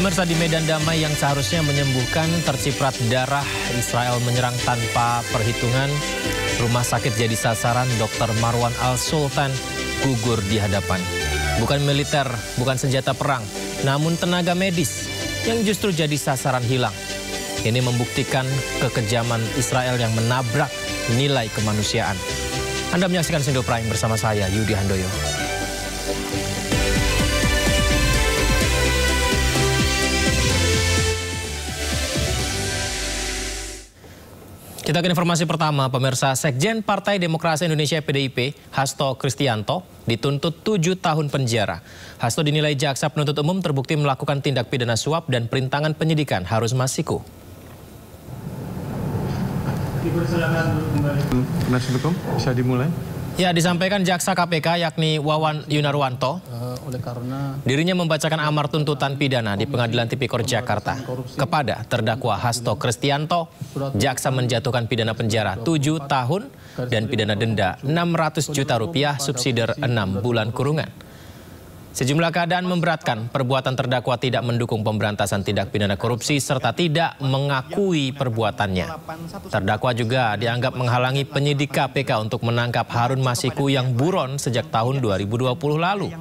Pemirsa, di medan damai yang seharusnya menyembuhkan terciprat darah, Israel menyerang tanpa perhitungan. Rumah sakit jadi sasaran. Dr. Marwan Al-Sultan gugur di hadapan. Bukan militer, bukan senjata perang, namun tenaga medis yang justru jadi sasaran hilang. Ini membuktikan kekejaman Israel yang menabrak nilai kemanusiaan. Anda menyaksikan Sindo Prime bersama saya, Yudi Handoyo. Kita ke informasi pertama, pemirsa. Sekjen Partai Demokrasi Indonesia PDIP, Hasto Kristianto, dituntut 7 tahun penjara. Hasto dinilai jaksa penuntut umum terbukti melakukan tindak pidana suap dan perintangan penyidikan Harun Masiku. Dipersilakan kembali. Penasihat hukum bisa dimulai. Ya, disampaikan jaksa KPK yakni Wawan Yunarwanto. Oleh karena dirinya membacakan amar tuntutan pidana di Pengadilan Tipikor Jakarta kepada terdakwa Hasto Kristianto. Jaksa menjatuhkan pidana penjara 7 tahun dan pidana denda 600 juta rupiah subsidiar 6 bulan kurungan. Sejumlah keadaan memberatkan. Perbuatan terdakwa tidak mendukung pemberantasan tindak pidana korupsi serta tidak mengakui perbuatannya. Terdakwa juga dianggap menghalangi penyidik KPK untuk menangkap Harun Masiku yang buron sejak tahun 2020 lalu.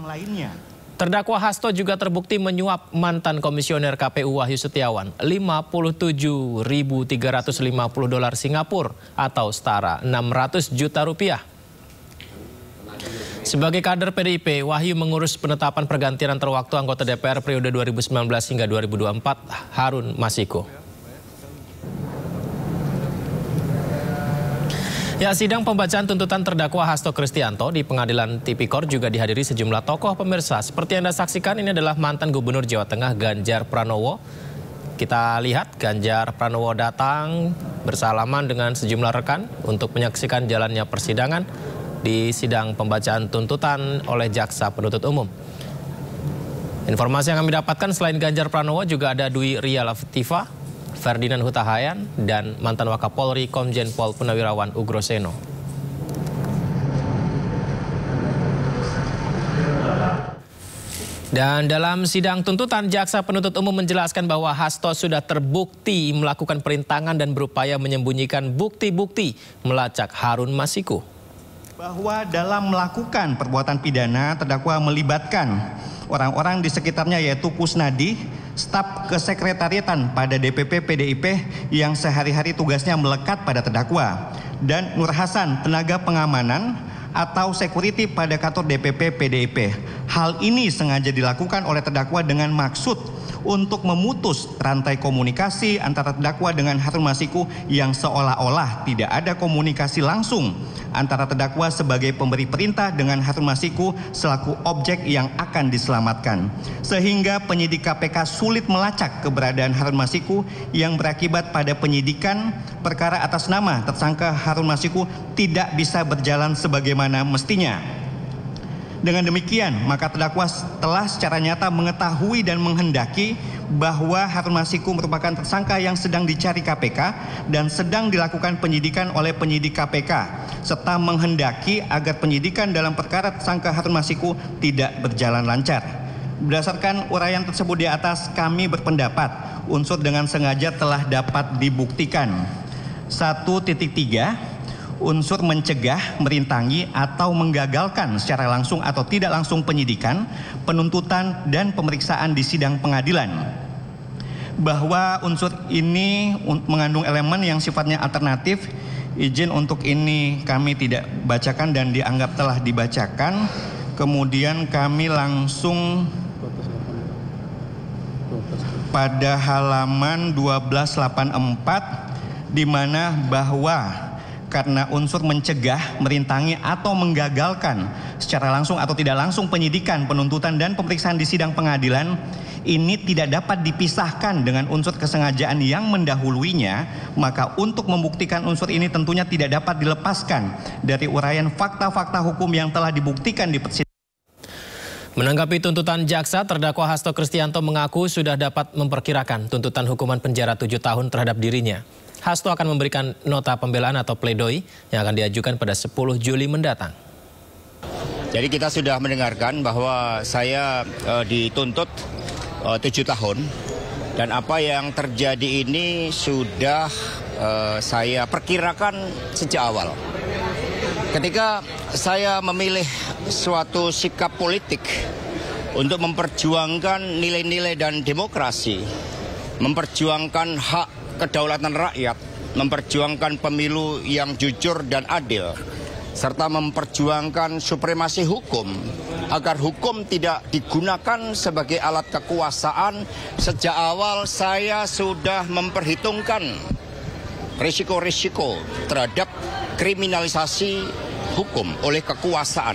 Terdakwa Hasto juga terbukti menyuap mantan komisioner KPU Wahyu Setiawan 57.350 dolar Singapura atau setara 600 juta rupiah. Sebagai kader PDIP, Wahyu mengurus penetapan pergantian antar waktu anggota DPR periode 2019 hingga 2024 Harun Masiku. Ya, sidang pembacaan tuntutan terdakwa Hasto Kristianto di Pengadilan Tipikor juga dihadiri sejumlah tokoh, pemirsa. Seperti Anda saksikan, ini adalah mantan Gubernur Jawa Tengah Ganjar Pranowo. Kita lihat Ganjar Pranowo datang bersalaman dengan sejumlah rekan untuk menyaksikan jalannya persidangan di sidang pembacaan tuntutan oleh jaksa penuntut umum. Informasi yang kami dapatkan selain Ganjar Pranowo juga ada Dwi Ria Latifah, Ferdinand Huta Hayan, dan mantan Wakapolri Komjen Pol Purnawirawan Ugroseno. Dan dalam sidang tuntutan, jaksa penuntut umum menjelaskan bahwa Hasto sudah terbukti melakukan perintangan dan berupaya menyembunyikan bukti-bukti melacak Harun Masiku. Bahwa dalam melakukan perbuatan pidana, terdakwa melibatkan orang-orang di sekitarnya yaitu Kusnadi, staf kesekretariatan pada DPP PDIP yang sehari-hari tugasnya melekat pada terdakwa, dan Nur Hasan, tenaga pengamanan atau security pada kantor DPP PDIP. Hal ini sengaja dilakukan oleh terdakwa dengan maksud untuk memutus rantai komunikasi antara terdakwa dengan Harun Masiku yang seolah-olah tidak ada komunikasi langsung antara terdakwa sebagai pemberi perintah dengan Harun Masiku selaku objek yang akan diselamatkan. Sehingga penyidik KPK sulit melacak keberadaan Harun Masiku yang berakibat pada penyidikan perkara atas nama tersangka Harun Masiku tidak bisa berjalan sebagaimana mestinya. Dengan demikian, maka terdakwa telah secara nyata mengetahui dan menghendaki bahwa Harun Masiku merupakan tersangka yang sedang dicari KPK dan sedang dilakukan penyidikan oleh penyidik KPK, serta menghendaki agar penyidikan dalam perkara tersangka Harun Masiku tidak berjalan lancar. Berdasarkan uraian tersebut di atas, kami berpendapat unsur dengan sengaja telah dapat dibuktikan. 1.3 unsur mencegah, merintangi, atau menggagalkan secara langsung atau tidak langsung penyidikan, penuntutan, dan pemeriksaan di sidang pengadilan. Bahwa unsur ini mengandung elemen yang sifatnya alternatif, izin untuk ini kami tidak bacakan dan dianggap telah dibacakan. Kemudian kami langsung pada halaman 1284, di mana bahwa karena unsur mencegah, merintangi, atau menggagalkan secara langsung atau tidak langsung penyidikan, penuntutan, dan pemeriksaan di sidang pengadilan, ini tidak dapat dipisahkan dengan unsur kesengajaan yang mendahuluinya, maka untuk membuktikan unsur ini tentunya tidak dapat dilepaskan dari uraian fakta-fakta hukum yang telah dibuktikan di persidangan. Menanggapi tuntutan jaksa, terdakwa Hasto Kristianto mengaku sudah dapat memperkirakan tuntutan hukuman penjara 7 tahun terhadap dirinya. Hasto akan memberikan nota pembelaan atau pledoi yang akan diajukan pada 10 Juli mendatang. Jadi kita sudah mendengarkan bahwa saya dituntut 7 tahun Dan apa yang terjadi ini sudah saya perkirakan sejak awal. Ketika saya memilih suatu sikap politik untuk memperjuangkan nilai-nilai dan demokrasi, memperjuangkan hak kedaulatan rakyat, memperjuangkan pemilu yang jujur dan adil, serta memperjuangkan supremasi hukum, agar hukum tidak digunakan sebagai alat kekuasaan. Sejak awal saya sudah memperhitungkan risiko-risiko terhadap kriminalisasi hukum oleh kekuasaan.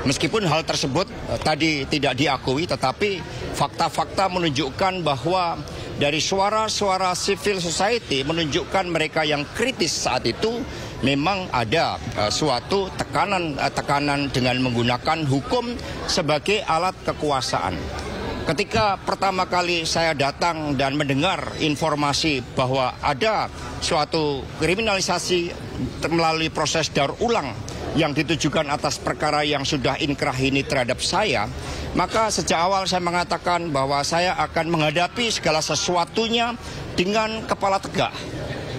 Meskipun hal tersebut tadi tidak diakui, tetapi fakta-fakta menunjukkan bahwa dari suara-suara civil society menunjukkan mereka yang kritis saat itu memang ada suatu tekanan dengan menggunakan hukum sebagai alat kekuasaan. Ketika pertama kali saya datang dan mendengar informasi bahwa ada suatu kriminalisasi melalui proses daur ulang yang ditujukan atas perkara yang sudah inkrah ini terhadap saya, maka sejak awal saya mengatakan bahwa saya akan menghadapi segala sesuatunya dengan kepala tegak.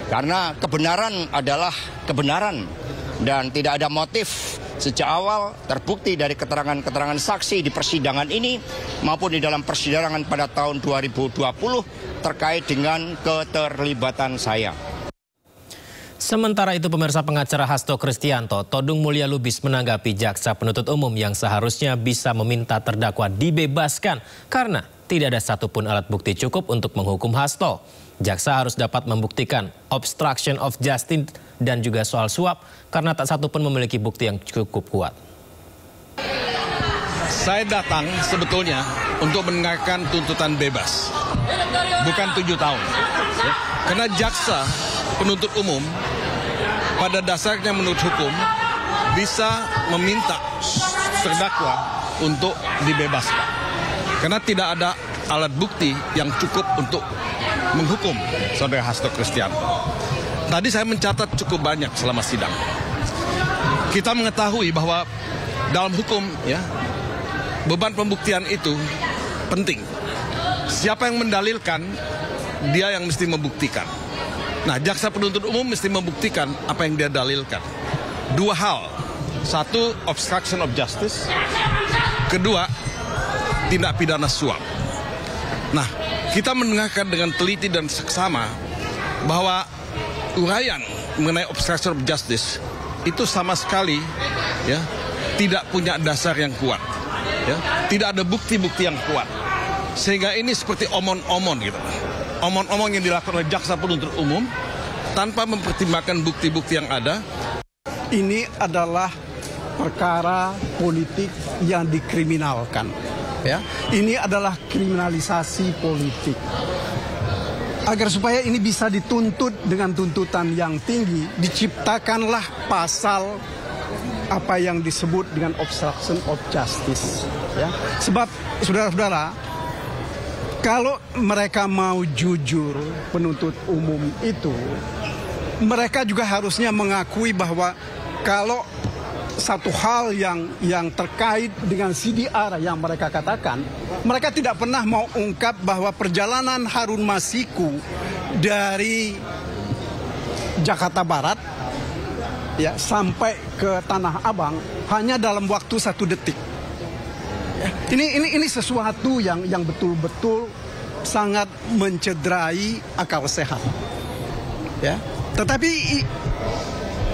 Karena kebenaran adalah kebenaran dan tidak ada motif. Sejak awal terbukti dari keterangan-keterangan saksi di persidangan ini maupun di dalam persidangan pada tahun 2020 terkait dengan keterlibatan saya. Sementara itu pemirsa, pengacara Hasto Kristianto, Todung Mulya Lubis, menanggapi jaksa penuntut umum yang seharusnya bisa meminta terdakwa dibebaskan karena tidak ada satupun alat bukti cukup untuk menghukum Hasto. Jaksa harus dapat membuktikan obstruction of justice dan juga soal suap karena tak satupun memiliki bukti yang cukup kuat. Saya datang sebetulnya untuk mendengarkan tuntutan bebas, bukan 7 tahun. Karena jaksa penuntut umum pada dasarnya menurut hukum bisa meminta terdakwa untuk dibebaskan. Karena tidak ada alat bukti yang cukup untuk menghukum saudara Hasto Kristianto. Tadi saya mencatat cukup banyak selama sidang. Kita mengetahui bahwa dalam hukum ya, beban pembuktian itu penting. Siapa yang mendalilkan, dia yang mesti membuktikan. Nah, jaksa penuntut umum mesti membuktikan apa yang dia dalilkan. 2 hal. 1, obstruction of justice. Kedua, tindak pidana suap. Nah, kita mendengarkan dengan teliti dan seksama bahwa uraian mengenai obstruction of justice itu sama sekali ya tidak punya dasar yang kuat. Ya, tidak ada bukti-bukti yang kuat. Sehingga ini seperti omon-omon gitu. Omon-omon yang dilakukan oleh jaksa penuntut umum tanpa mempertimbangkan bukti-bukti yang ada. Ini adalah perkara politik yang dikriminalkan. Ya, ini adalah kriminalisasi politik. Agar supaya ini bisa dituntut dengan tuntutan yang tinggi, diciptakanlah pasal apa yang disebut dengan obstruction of justice. Ya, sebab saudara-saudara, kalau mereka mau jujur penuntut umum itu, mereka juga harusnya mengakui bahwa kalau satu hal yang terkait dengan CDR yang mereka katakan, mereka tidak pernah mau ungkap bahwa perjalanan Harun Masiku dari Jakarta Barat ya sampai ke Tanah Abang hanya dalam waktu 1 detik. Ini sesuatu yang betul-betul sangat mencederai akal sehat. Ya, tetapi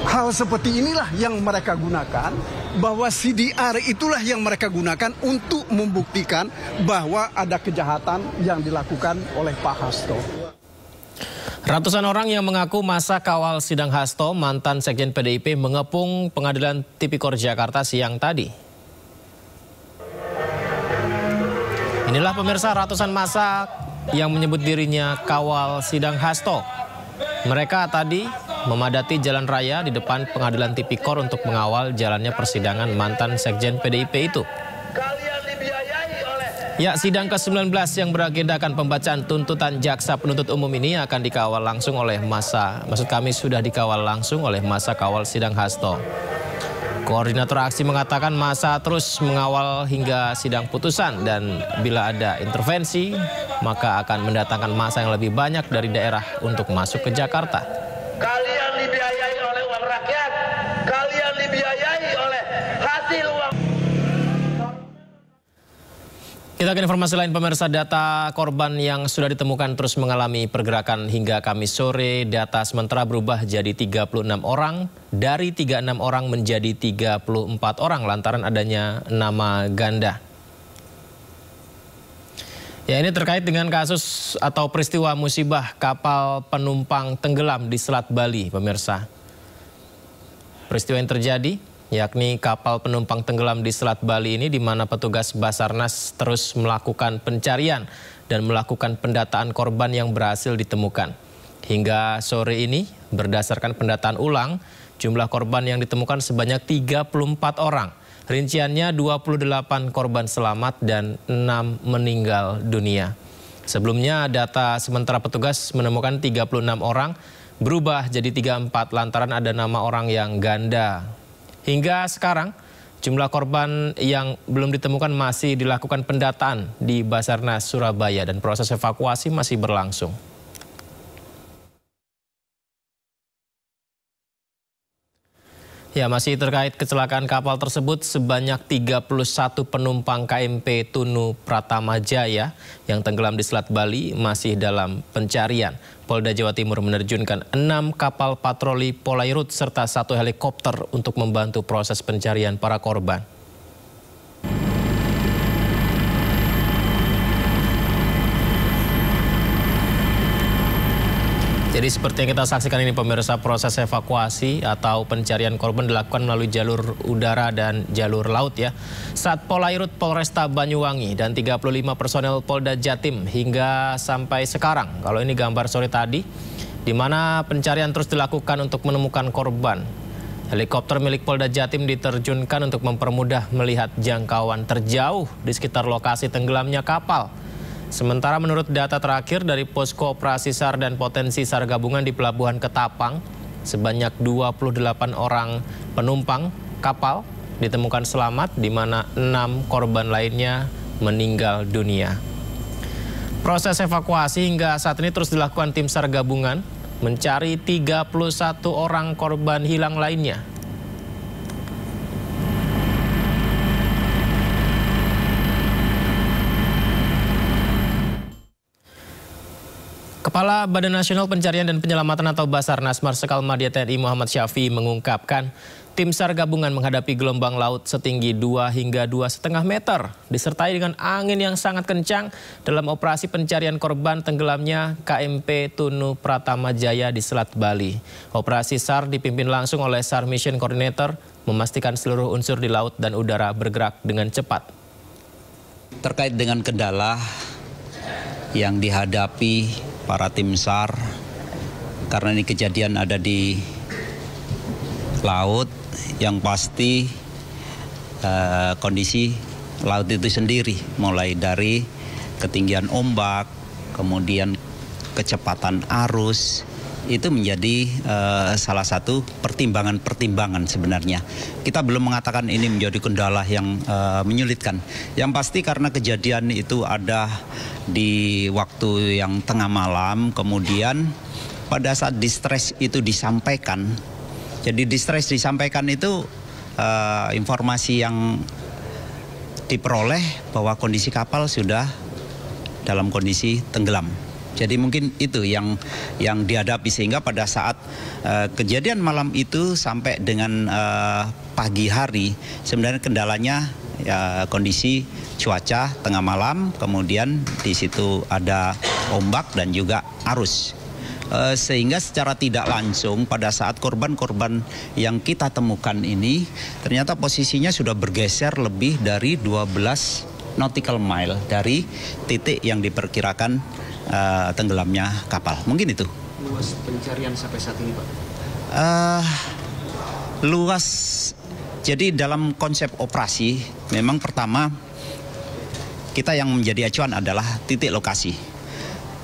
hal seperti inilah yang mereka gunakan, bahwa CDR itulah yang mereka gunakan untuk membuktikan bahwa ada kejahatan yang dilakukan oleh Pak Hasto. Ratusan orang yang mengaku masa kawal sidang Hasto, mantan Sekjen PDIP, mengepung Pengadilan Tipikor Jakarta siang tadi. Inilah pemirsa ratusan massa yang menyebut dirinya kawal sidang Hasto. Mereka tadi memadati jalan raya di depan Pengadilan Tipikor untuk mengawal jalannya persidangan mantan Sekjen PDIP itu. Ya, sidang ke-19 yang beragendakan pembacaan tuntutan jaksa penuntut umum ini akan dikawal langsung oleh massa. Maksud kami sudah dikawal langsung oleh massa kawal sidang Hasto. Koordinator aksi mengatakan massa terus mengawal hingga sidang putusan dan bila ada intervensi maka akan mendatangkan massa yang lebih banyak dari daerah untuk masuk ke Jakarta. Kalian dibiayai oleh uang rakyat, kalian dibiayai oleh hasil uang. Kita ke informasi lain, pemirsa. Data korban yang sudah ditemukan terus mengalami pergerakan hingga Kamis sore. Data sementara berubah jadi 36 orang, dari 36 orang menjadi 34 orang lantaran adanya nama ganda. Ya, ini terkait dengan kasus atau peristiwa musibah kapal penumpang tenggelam di Selat Bali, pemirsa. Peristiwa yang terjadi yakni kapal penumpang tenggelam di Selat Bali ini, di mana petugas Basarnas terus melakukan pencarian dan melakukan pendataan korban yang berhasil ditemukan. Hingga sore ini, berdasarkan pendataan ulang, jumlah korban yang ditemukan sebanyak 34 orang. Rinciannya 28 korban selamat dan 6 meninggal dunia. Sebelumnya data sementara petugas menemukan 36 orang, berubah jadi 34 lantaran ada nama orang yang ganda. Hingga sekarang, jumlah korban yang belum ditemukan masih dilakukan pendataan di Basarnas Surabaya dan proses evakuasi masih berlangsung. Ya, masih terkait kecelakaan kapal tersebut, sebanyak 31 penumpang KMP Tunu Pratama Jaya yang tenggelam di Selat Bali masih dalam pencarian. Polda Jawa Timur menerjunkan 6 kapal patroli Polairut serta 1 helikopter untuk membantu proses pencarian para korban. Jadi seperti yang kita saksikan ini, pemirsa, proses evakuasi atau pencarian korban dilakukan melalui jalur udara dan jalur laut ya. Saat Polairut Polresta Banyuwangi dan 35 personel Polda Jatim hingga sampai sekarang. Kalau ini gambar sore tadi, di mana pencarian terus dilakukan untuk menemukan korban. Helikopter milik Polda Jatim diterjunkan untuk mempermudah melihat jangkauan terjauh di sekitar lokasi tenggelamnya kapal. Sementara menurut data terakhir dari Posko Operasi SAR dan Potensi SAR Gabungan di Pelabuhan Ketapang, sebanyak 28 orang penumpang kapal ditemukan selamat, di mana 6 korban lainnya meninggal dunia. Proses evakuasi hingga saat ini terus dilakukan tim SAR Gabungan mencari 31 orang korban hilang lainnya. Kepala Badan Nasional Pencarian dan Penyelamatan atau Basarnas Marsikal Madya TNI Muhammad Syafi'i mengungkapkan tim SAR gabungan menghadapi gelombang laut setinggi 2 hingga 2,5 meter disertai dengan angin yang sangat kencang dalam operasi pencarian korban tenggelamnya KMP Tunu Pratama Jaya di Selat Bali. Operasi SAR dipimpin langsung oleh SAR Mission Coordinator memastikan seluruh unsur di laut dan udara bergerak dengan cepat. Terkait dengan kendala yang dihadapi para tim SAR, karena ini kejadian ada di laut, yang pasti kondisi laut itu sendiri, mulai dari ketinggian ombak, kemudian kecepatan arus, itu menjadi salah satu pertimbangan sebenarnya. Kita belum mengatakan ini menjadi kendala yang menyulitkan. Yang pasti karena kejadian itu ada di waktu yang tengah malam, kemudian pada saat distres itu disampaikan. Jadi distres disampaikan itu informasi yang diperoleh bahwa kondisi kapal sudah dalam kondisi tenggelam. Jadi mungkin itu yang dihadapi, sehingga pada saat kejadian malam itu sampai dengan pagi hari, sebenarnya kendalanya ya kondisi cuaca tengah malam, kemudian di situ ada ombak dan juga arus. Sehingga secara tidak langsung pada saat korban-korban yang kita temukan ini ternyata posisinya sudah bergeser lebih dari 12 nautical mile dari titik yang diperkirakan tenggelamnya kapal. Mungkin itu. Luas pencarian sampai saat ini, Pak? Luas. Jadi dalam konsep operasi, memang pertama kita yang menjadi acuan adalah titik lokasi.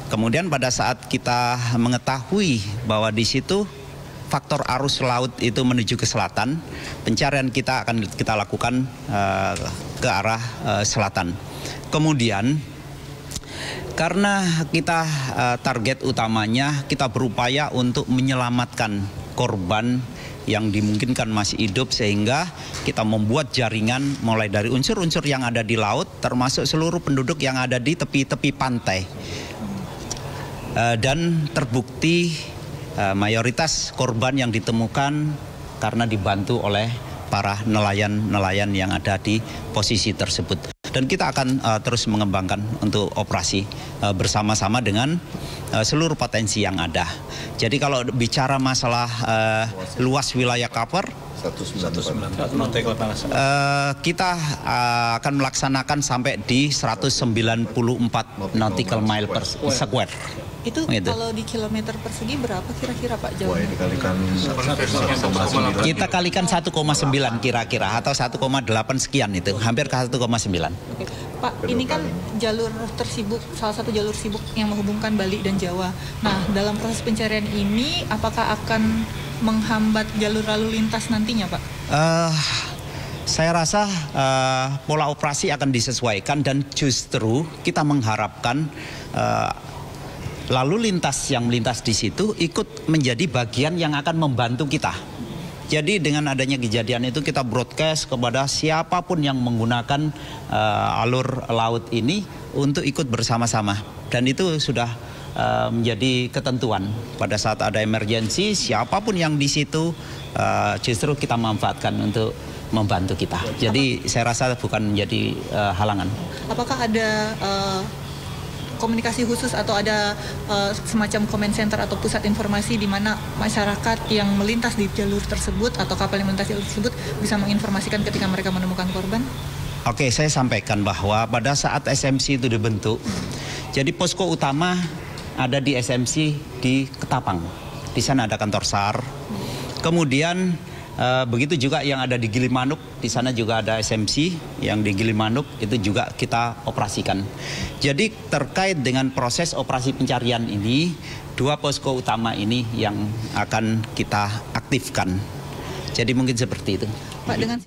Kemudian pada saat kita mengetahui bahwa di situ faktor arus laut itu menuju ke selatan, pencarian kita akan kita lakukan ke arah selatan. Kemudian Karena kita target utamanya kita berupaya untuk menyelamatkan korban yang dimungkinkan masih hidup, sehingga kita membuat jaringan mulai dari unsur-unsur yang ada di laut termasuk seluruh penduduk yang ada di tepi-tepi pantai. Dan terbukti mayoritas korban yang ditemukan karena dibantu oleh para nelayan-nelayan yang ada di posisi tersebut. Dan kita akan terus mengembangkan untuk operasi bersama-sama dengan seluruh potensi yang ada. Jadi kalau bicara masalah luas wilayah cover, kita akan melaksanakan sampai di 194 nautical mile per square. Itu kalau di kilometer persegi berapa kira-kira Pak jauhnya? Kita kalikan 1,9 kira-kira atau 1,8 sekian itu, hampir ke 1,9. Oke. Pak, ini kan jalur tersibuk, salah satu jalur sibuk yang menghubungkan Bali dan Jawa. Nah, dalam proses pencarian ini apakah akan menghambat jalur lalu lintas nantinya, Pak? Saya rasa pola operasi akan disesuaikan dan justru kita mengharapkan lalu lintas yang melintas di situ ikut menjadi bagian yang akan membantu kita. Jadi dengan adanya kejadian itu kita broadcast kepada siapapun yang menggunakan alur laut ini untuk ikut bersama-sama. Dan itu sudah menjadi ketentuan. Pada saat ada emergensi, siapapun yang di situ justru kita manfaatkan untuk membantu kita. Jadi saya rasa bukan menjadi halangan. Apakah ada komunikasi khusus atau ada semacam comment center atau pusat informasi di mana masyarakat yang melintas di jalur tersebut atau kapal yang melintas di jalur tersebut bisa menginformasikan ketika mereka menemukan korban? Oke, saya sampaikan bahwa pada saat SMC itu dibentuk, jadi posko utama ada di SMC di Ketapang. Di sana ada kantor SAR. Kemudian begitu juga yang ada di Gilimanuk, di sana juga ada SMC yang di Gilimanuk itu juga kita operasikan. Jadi terkait dengan proses operasi pencarian ini, dua posko utama ini yang akan kita aktifkan. Jadi mungkin seperti itu. Pak, dengan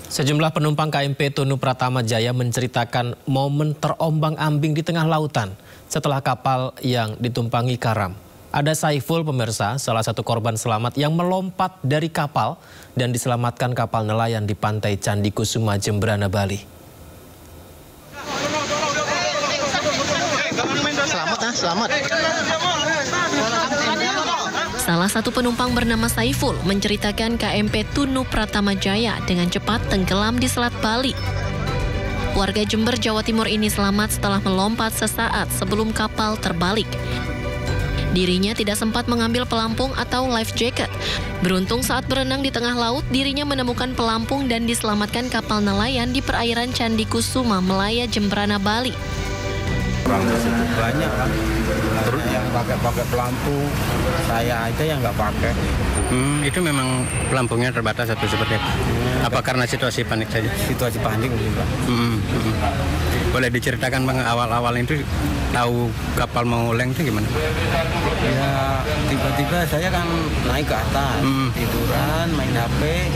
sejumlah penumpang KMP Tunu Pratama Jaya menceritakan momen terombang-ambing di tengah lautan setelah kapal yang ditumpangi karam. Ada Saiful pemirsa, salah satu korban selamat yang melompat dari kapal dan diselamatkan kapal nelayan di pantai Candi Kusuma, Jembrana, Bali. Selamat. Salah satu penumpang bernama Saiful menceritakan KMP Tunu Pratama Jaya dengan cepat tenggelam di Selat Bali. Warga Jember, Jawa Timur ini selamat setelah melompat sesaat sebelum kapal terbalik. Dirinya tidak sempat mengambil pelampung atau life jacket. Beruntung saat berenang di tengah laut, dirinya menemukan pelampung dan diselamatkan kapal nelayan di perairan Candi Kusuma, Melaya, Jembrana, Bali. Orang tersebut banyak kan, yang pakai pelampung, saya aja yang nggak pakai. Itu memang pelampungnya terbatas atau seperti apa? Apa karena situasi panik saja? Situasi panik mungkin, Pak. Boleh diceritakan Bang, awal-awal itu tahu kapal mau oleng itu gimana? Ya tiba-tiba saya kan naik ke atas, tiduran, main HP,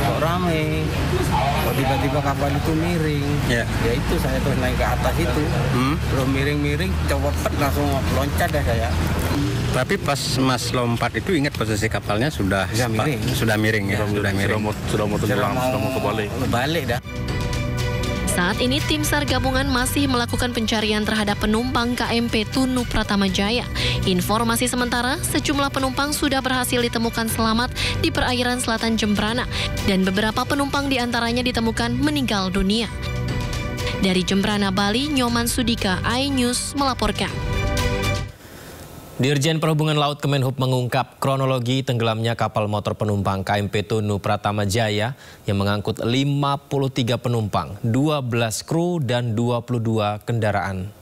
kok rame. Kok tiba-tiba kapal itu miring. Ya itu saya terus naik ke atas itu, belum miring-miring, cepet langsung loncat deh saya. Tapi pas Mas lompat itu ingat posisi kapalnya sudah miring. Sudah miring ya, sudah mau tenggelam, sudah mau kebalik dah. Saat ini tim SAR gabungan masih melakukan pencarian terhadap penumpang KMP Tunu Pratama Jaya. Informasi sementara, sejumlah penumpang sudah berhasil ditemukan selamat di perairan selatan Jembrana dan beberapa penumpang diantaranya ditemukan meninggal dunia. Dari Jembrana, Bali, Nyoman Sudika, iNews melaporkan. Dirjen Perhubungan Laut Kemenhub mengungkap kronologi tenggelamnya kapal motor penumpang KMP Tunu Pratama Jaya yang mengangkut 53 penumpang, 12 kru dan 22 kendaraan.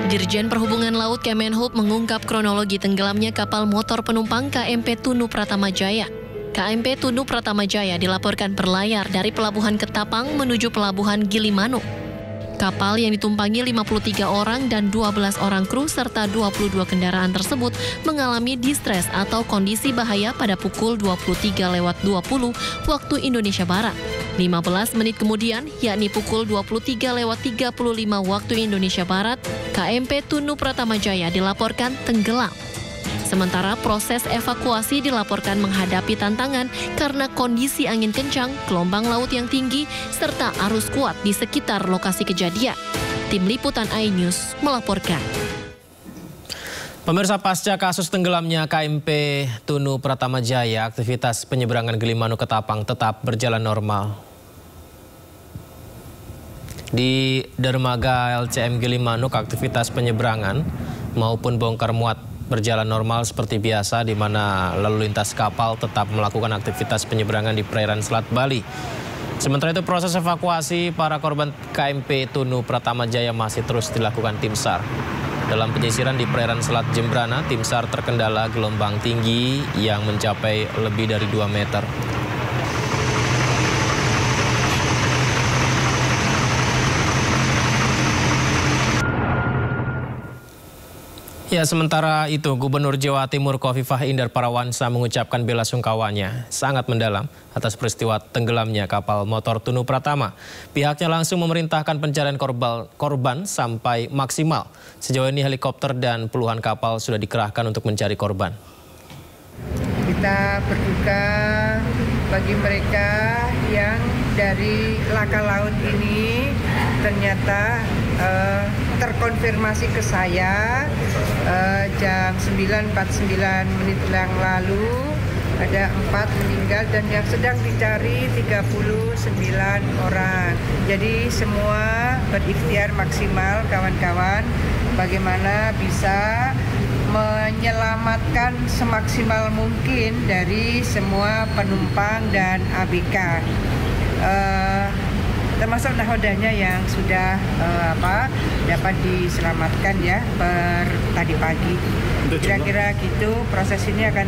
Dirjen Perhubungan Laut Kemenhub mengungkap kronologi tenggelamnya kapal motor penumpang KMP Tunu Pratama Jaya. KMP Tunu Pratama Jaya dilaporkan berlayar dari Pelabuhan Ketapang menuju Pelabuhan Gilimanuk. Kapal yang ditumpangi 53 orang dan 12 orang kru serta 22 kendaraan tersebut mengalami distres atau kondisi bahaya pada pukul 23:20 waktu Indonesia Barat. 15 menit kemudian, yakni pukul 23.35 waktu Indonesia Barat, KMP Tunu Pratama Jaya dilaporkan tenggelam. Sementara proses evakuasi dilaporkan menghadapi tantangan karena kondisi angin kencang, gelombang laut yang tinggi, serta arus kuat di sekitar lokasi kejadian. Tim Liputan iNews melaporkan. Pemirsa, pasca kasus tenggelamnya KMP Tunu Pratama Jaya, aktivitas penyeberangan Gilimanuk ke Tapang tetap berjalan normal. Di dermaga LCM Gilimanuk, aktivitas penyeberangan maupun bongkar muat berjalan normal seperti biasa, di mana lalu lintas kapal tetap melakukan aktivitas penyeberangan di perairan Selat Bali. Sementara itu, proses evakuasi para korban KMP Tunu Pratama Jaya masih terus dilakukan tim SAR. Dalam penyisiran di perairan Selat Jembrana, tim SAR terkendala gelombang tinggi yang mencapai lebih dari 2 meter. Ya, sementara itu Gubernur Jawa Timur Khofifah Indar Parawansa mengucapkan bela sungkawanya sangat mendalam atas peristiwa tenggelamnya kapal motor Tunu Pratama. Pihaknya langsung memerintahkan pencarian korban sampai maksimal. Sejauh ini helikopter dan puluhan kapal sudah dikerahkan untuk mencari korban. Kita berduka bagi mereka yang dari laka laut ini ternyata terkonfirmasi ke saya jam 9.49 menit yang lalu ada 4 meninggal dan yang sedang dicari 39 orang. Jadi semua berikhtiar maksimal kawan-kawan bagaimana bisa menyelamatkan semaksimal mungkin dari semua penumpang dan ABK. Termasuk nahodanya yang sudah dapat diselamatkan ya per tadi pagi. Kira-kira gitu proses ini akan